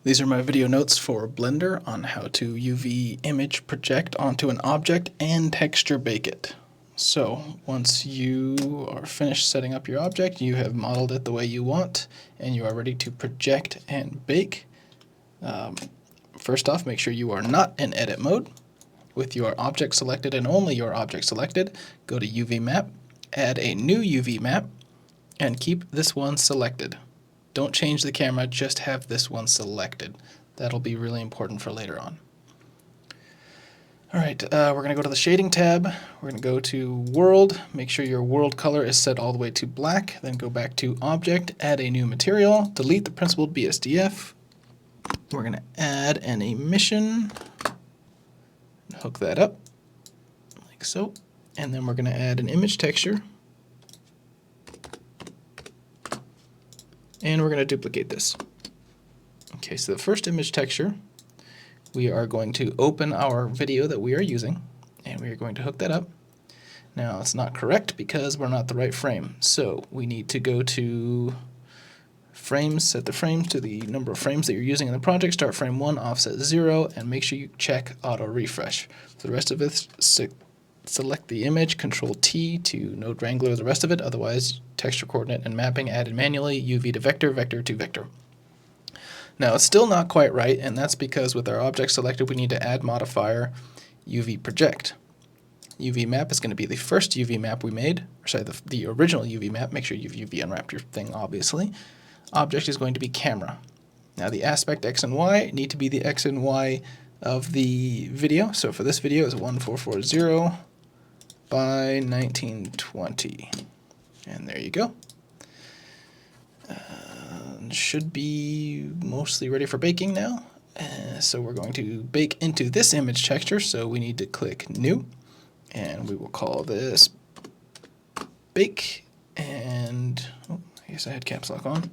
These are my video notes for Blender on how to UV image project onto an object and texture bake it. So once you are finished setting up your object, you have modeled it the way you want, and you are ready to project and bake. First off, make sure you are not in edit mode. With your object selected and only your object selected, go to UV map, add a new UV map, and keep this one selected. Don't change the camera, just have this one selected. That'll be really important for later on. Alright, we're going to go to the shading tab. We're going to go to world, make sure your world color is set all the way to black, then go back to object, add a new material, delete the principled BSDF. We're going to add an emission, hook that up like so, and then we're going to add an image texture. And we're going to duplicate this. Okay, so the first image texture, we are going to open our video that we are using, and we are going to hook that up. Now, it's not correct because we're not the right frame. So we need to go to frames, set the frames to the number of frames that you're using in the project, start frame 1, offset 0, and make sure you check auto refresh. For the rest of it, select the image, Control T to node wrangler the rest of it, otherwise texture coordinate and mapping added manually, UV to vector, vector to vector. Now it's still not quite right, and that's because with our object selected we need to add modifier UV project. UV map is going to be the first UV map we made, or sorry, the original UV map. Make sure you've UV unwrapped your thing, obviously. Object is going to be camera. Now the aspect X and Y need to be the X and Y of the video, so for this video is 1440 by 1920. And there you go. Should be mostly ready for baking now. So we're going to bake into this image texture, so we need to click New, and we will call this Bake, and I guess I had caps lock on.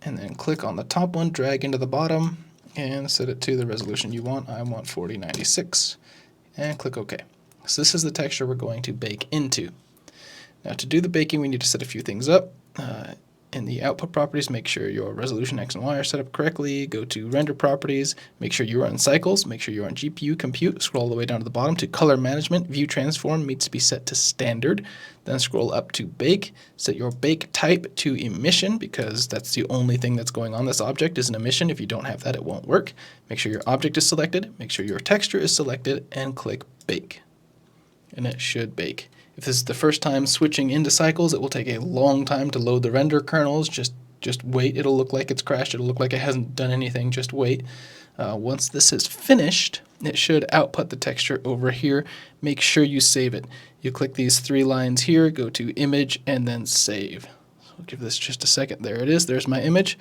And then click on the top one, drag into the bottom, and set it to the resolution you want. I want 4096, and click OK. So this is the texture we're going to bake into. Now to do the baking, we need to set a few things up. In the output properties, make sure your resolution X and Y are set up correctly. Go to render properties, make sure you are in cycles, make sure you're on GPU compute, scroll all the way down to the bottom to color management. View transform needs to be set to standard. Then scroll up to bake, set your bake type to emission because that's the only thing that's going on this object is an emission. If you don't have that, it won't work. Make sure your object is selected, make sure your texture is selected, and click bake. And it should bake. If this is the first time switching into cycles, it will take a long time to load the render kernels. Just wait. It'll look like it's crashed. It'll look like it hasn't done anything. Just wait. Once this is finished, it should output the texture over here. Make sure you save it. You click these 3 lines here, go to image, and then save. So I'll give this just a second. There it is. There's my image.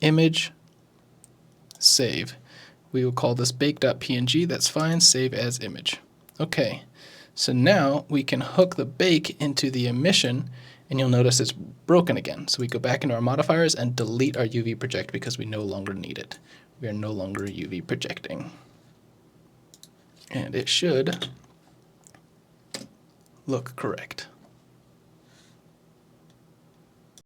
Image, save. We will call this bake.png. That's fine. Save as image. Okay. So now we can hook the bake into the emission, and you'll notice it's broken again. So we go back into our modifiers and delete our UV project because we no longer need it. We are no longer UV projecting. And it should look correct.